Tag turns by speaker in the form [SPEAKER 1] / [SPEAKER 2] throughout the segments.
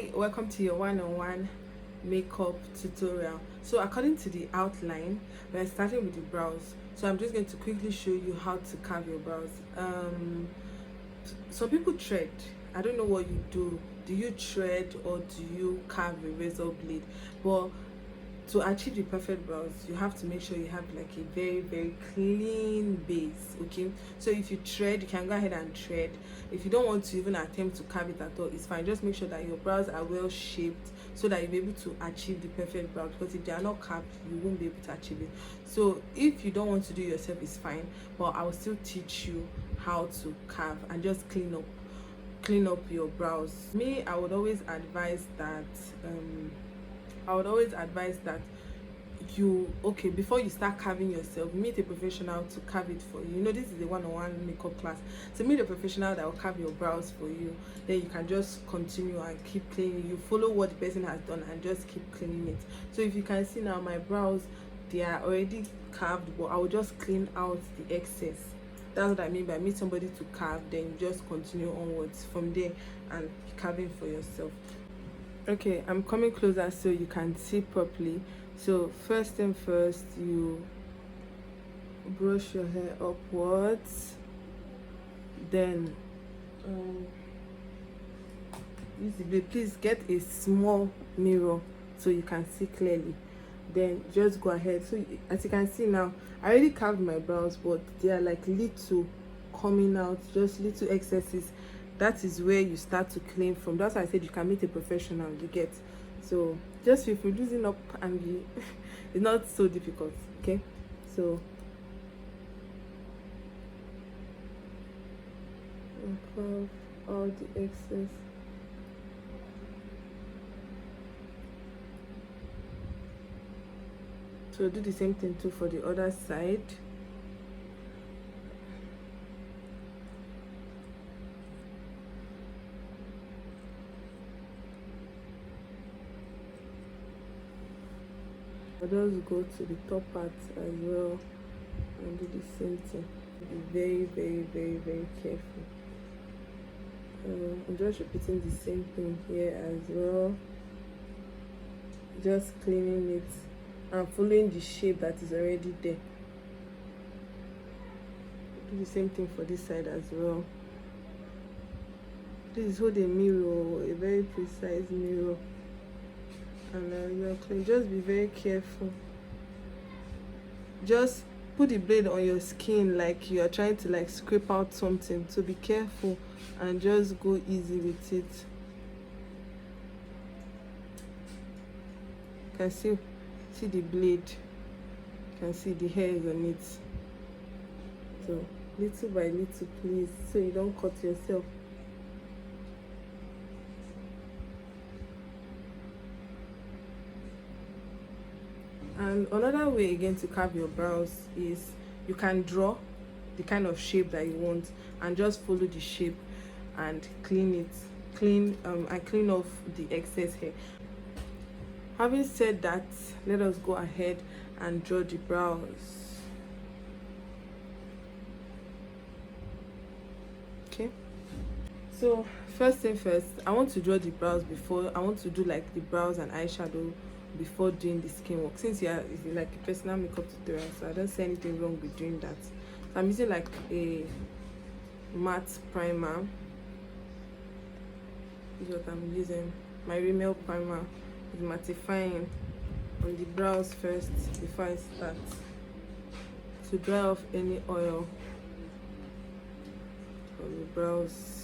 [SPEAKER 1] Hi, welcome to your one-on-one makeup tutorial. So according to the outline, we're starting with the brows. So I'm just going to quickly show you how to carve your brows. Some people thread. I don't know what you do. Do you thread or do you carve a razor blade? But to achieve the perfect brows, you have to make sure you have like a very clean base. Okay, so if you thread, you can go ahead and thread. If you don't want to even attempt to carve it at all, it's fine. Just make sure that your brows are well shaped so that you'll be able to achieve the perfect brow, because if they are not carved, you won't be able to achieve it. So if you don't want to do it yourself, it's fine, but I will still teach you how to carve and just clean up your brows. Me, I would always advise that before you start carving yourself, meet a professional to carve it for you. This is a one-on-one makeup class, so meet a professional that will carve your brows for you. Then you can just continue and keep cleaning. You follow what the person has done and just keep cleaning it. So if you can see now, my brows, they are already carved, but I will just clean out the excess. That's what I mean by meet somebody to carve, then you just continue onwards from there and carving for yourself. Okay, I'm coming closer so you can see properly. So first thing first, you brush your hair upwards, then use the blade. Please get a small mirror so you can see clearly. Then just go ahead. So as you can see now, I already carved my brows, but they are like little coming out, just little excesses. That is where you start to clean from. That's why I said you can meet a professional, you get. So just if you're losing up and be it's not so difficult. Okay, so curve all the excess. So do the same thing too for the other side. I'll just go to the top part as well and do the same thing. Be very careful. I'm just repeating the same thing here as well. Just cleaning it and following the shape that is already there. Do the same thing for this side as well. This is hold a mirror, a very precise mirror. And you're clean. Just be very careful. Just put the blade on your skin like you are trying to like scrape out something, so be careful and just go easy with it. You can see the blade, you can see the hair is on it. So little by little, please, so you don't cut yourself. And another way again to carve your brows is you can draw the kind of shape that you want and just follow the shape and clean off the excess hair. Having said that, let us go ahead and draw the brows. Okay, so first thing first, I want to draw the brows before I want to do like the brows and eyeshadow before doing the skin work, since it's like a personal makeup tutorial, so I don't see anything wrong with doing that. So I'm using like a matte primer. This is what I'm using. My Rimmel primer is mattifying on the brows first before I start to dry off any oil on the brows.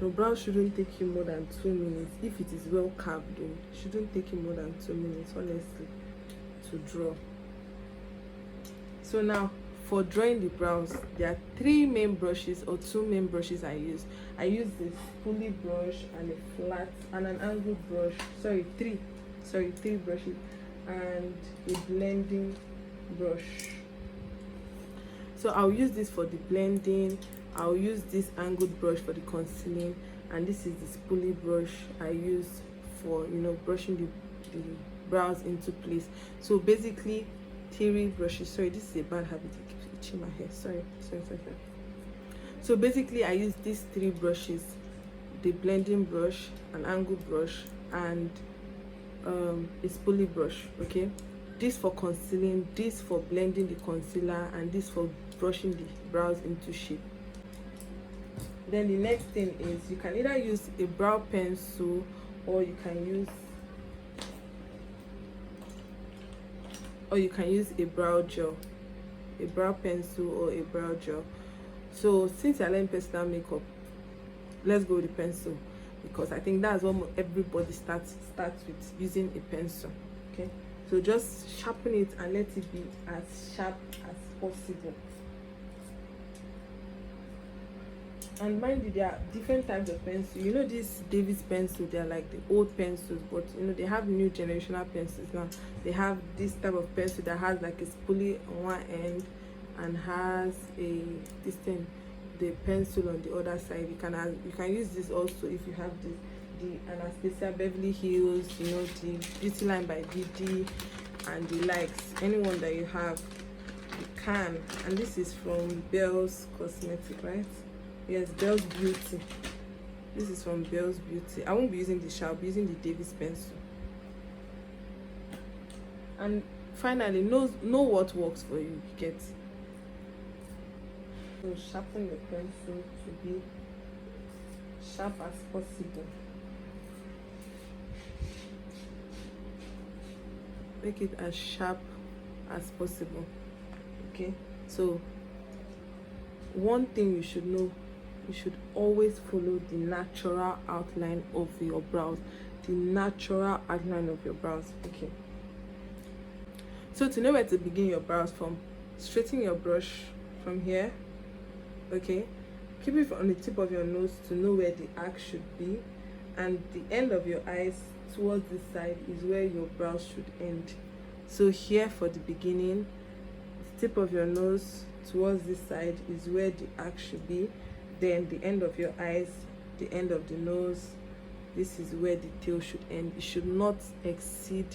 [SPEAKER 1] Your brow shouldn't take you more than 2 minutes. If it is well carved, though, it shouldn't take you more than 2 minutes, honestly, to draw. So now for drawing the brows, there are 3 main brushes or 2 main brushes I use. I use this pulley brush and a flat and an angled brush. Three brushes and a blending brush. So I'll use this for the blending, I'll use this angled brush for the concealing, and this is the spoolie brush I use for, you know, brushing the brows into place. So basically 3 brushes. Sorry, this is a bad habit, it keeps itching my hair. Sorry. So basically I use these 3 brushes: the blending brush, an angle brush, and a spoolie brush. Okay, this for concealing, this for blending the concealer, and this for brushing the brows into shape. Then the next thing is, you can either use a brow pencil, or you can use a brow gel, a brow pencil or a brow gel. So since you're learning personal makeup, let's go with the pencil, because I think that's what everybody starts with, using a pencil. Okay, so just sharpen it and let it be as sharp as possible. And mind you, there are different types of pencil. You know, this David's pencil, they're like the old pencils, but you know, they have new generational pencils now. They have this type of pencil that has like a spoolie on one end and has this thing, the pencil on the other side. You can use this also if you have the Anastasia, Beverly Hills, you know, the Beauty Line by DD, and the likes. Anyone that you have, you can. And this is from Belle's Cosmetic, right? Yes, Belle's Beauty. This is from Belle's Beauty. I won't be using the shell, I'll be using the Davis pencil. And finally, know what works for you. You get. So sharpen the pencil to be sharp as possible. Make it as sharp as possible. Okay, so one thing you should know, you should always follow the natural outline of your brows. The natural outline of your brows. Okay, so to know where to begin your brows from, straighten your brush from here. Okay, keep it on the tip of your nose to know where the arc should be, and the end of your eyes towards this side is where your brows should end. So here for the beginning, the tip of your nose towards this side is where the arc should be. Then the end of your eyes, the end of the nose, this is where the tail should end. It should not exceed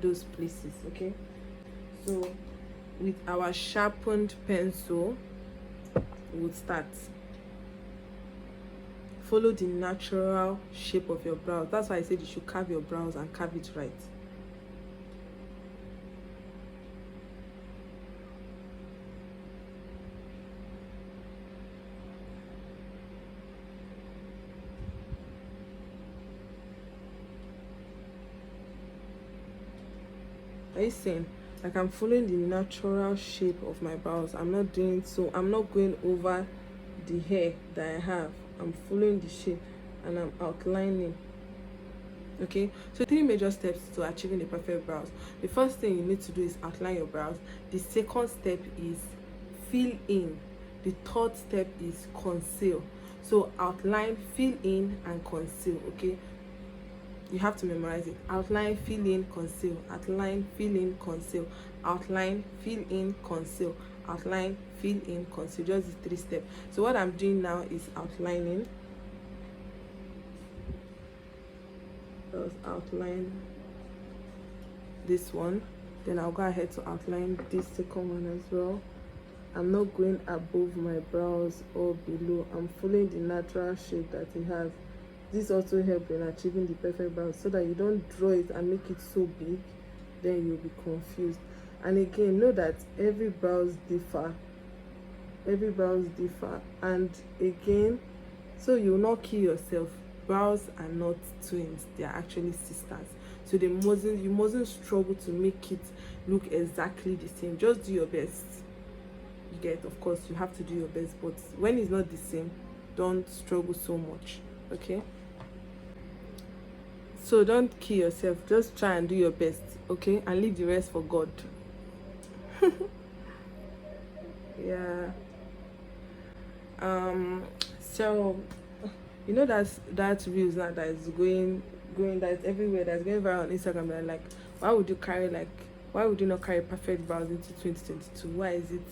[SPEAKER 1] those places. Okay, so with our sharpened pencil, we'll start. Follow the natural shape of your brows. That's why I said you should carve your brows and carve it right. Are you saying? Like, I'm following the natural shape of my brows. I'm not doing so. I'm not going over the hair that I have. I'm following the shape and I'm outlining. Okay, so 3 major steps to achieving the perfect brows. The first thing you need to do is outline your brows. The second step is fill in. The third step is conceal. So outline, fill in, and conceal. Okay, you have to memorize it. Outline, fill in, conceal. Outline, fill in, conceal. Outline, fill in, conceal. Outline, fill in, conceal. Just the 3 steps. So what I'm doing now is outlining. Just outline this one. Then I'll go ahead to outline this second one as well. I'm not going above my brows or below. I'm following the natural shape that it has. This also helps in achieving the perfect brows, so that you don't draw it and make it so big, then you'll be confused. And again, know that every brows differ. Every brows differ. And again, so you will not kill yourself. Brows are not twins, they are actually sisters. So you mustn't struggle to make it look exactly the same. Just do your best. You get, of course, you have to do your best, but when it's not the same, don't struggle so much. Okay, so don't kill yourself, just try and do your best. Okay, and leave the rest for God. Yeah. So you know that reels now that is going that's everywhere, that's going viral on Instagram. They're like, why would you not carry perfect brows into 2022? Why is it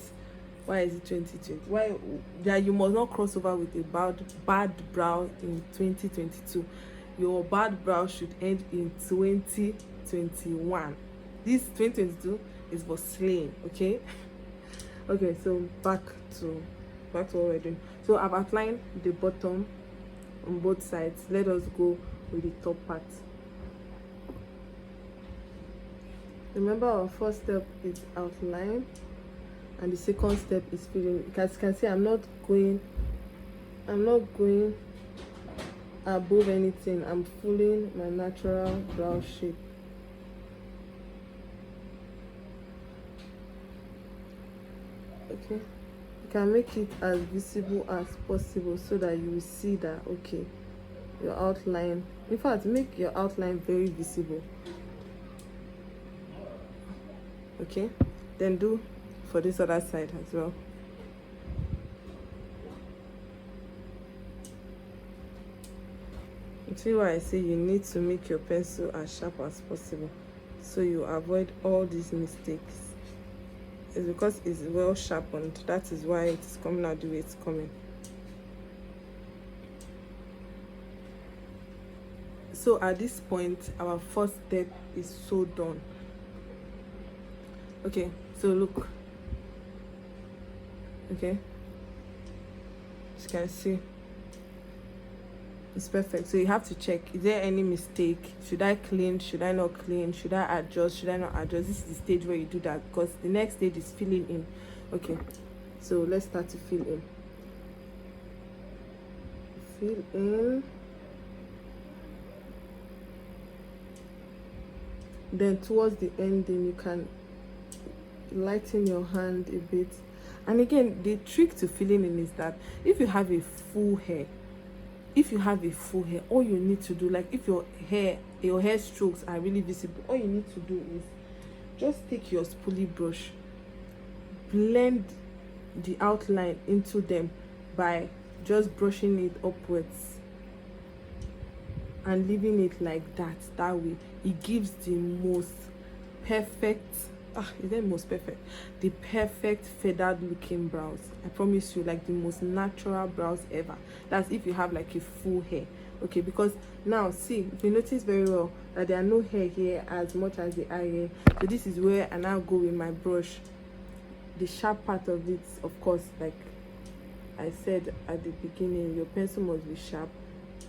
[SPEAKER 1] Why is it 2020? Why that you must not cross over with a bad brow in 2022? Your bad brow should end in 2021. This 2022 is for slaying, okay? Okay, so back to what we're doing. So I've outlined the bottom on both sides. Let us go with the top part. Remember, our first step is outline, and the second step is filling. As you can see, I'm not going above anything. I'm filling my natural brow shape. Okay, you can make it as visible as possible so that you will see that, okay, your outline, in fact, make your outline very visible. Okay, then do for this other side as well. You see why I say you need to make your pencil as sharp as possible so you avoid all these mistakes. It's because it's well sharpened. That is why it's coming out the way it's coming. So at this point, our first step is so done. Okay, so look. Okay, as you can see, it's perfect. So you have to check, is there any mistake? Should I clean? Should I not clean? Should I adjust? Should I not adjust? This is the stage where you do that, because the next stage is filling in. Okay, so let's start to fill in. Fill in. Then towards the ending, you can lighten your hand a bit. And again, the trick to filling in is that if you have a full hair, all you need to do, like if your hair strokes are really visible, all you need to do is just take your spoolie brush, blend the outline into them by just brushing it upwards and leaving it like that. That way it gives the most perfect, is that most perfect? The perfect feathered looking brows. I promise you, like the most natural brows ever. That's if you have like a full hair. Okay, because now see, if you notice very well that there are no hair here as much as the eye here. So this is where I now go with my brush. The sharp part of it, of course, like I said at the beginning, your pencil must be sharp,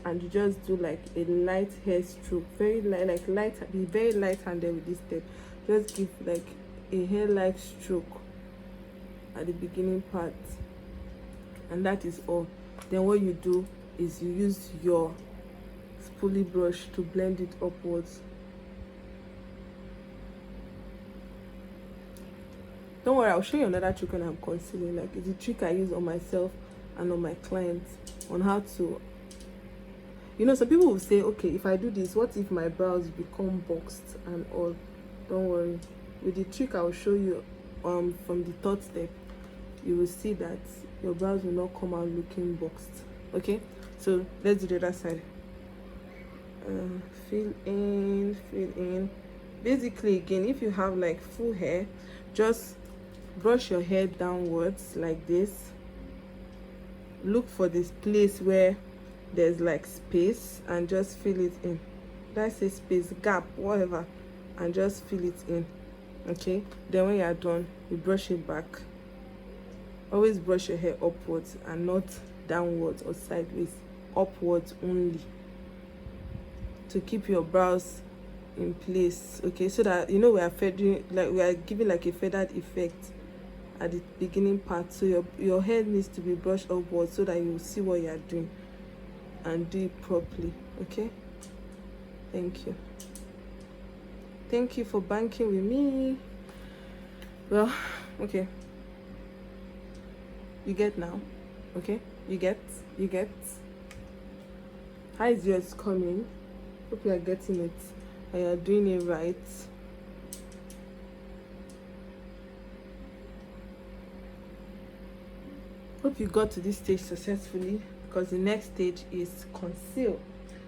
[SPEAKER 1] and you just do like a light hair stroke, very light, like light, be very light handed with this step. Just give like a hair-like stroke at the beginning part, and that is all. Then what you do is you use your spoolie brush to blend it upwards. Don't worry, I'll show you another trick when I'm concealing. Like it's a trick I use on myself and on my clients on how to, you know, some people will say, okay, if I do this, what if my brows become boxed and all? Don't worry, with the trick I'll show you from the third step, you will see that your brows will not come out looking boxed. Okay, so let's do the other side. Fill in. Basically, again, if you have like full hair, just brush your hair downwards like this. Look for this place where there's like space and just fill it in. That's a space, gap, whatever, and just fill it in. Okay, then when you are done, you brush it back. Always brush your hair upwards and not downwards or sideways, upwards only, to keep your brows in place. Okay, so that you know we are feathering, like we are giving like a feathered effect at the beginning part. So your hair needs to be brushed upwards so that you will see what you are doing and do it properly. Okay, thank you for banking with me. Well, okay, you get now. Okay, you get how is yours coming? Hope you are getting it and you are doing it right. Hope you got to this stage successfully, because the next stage is conceal.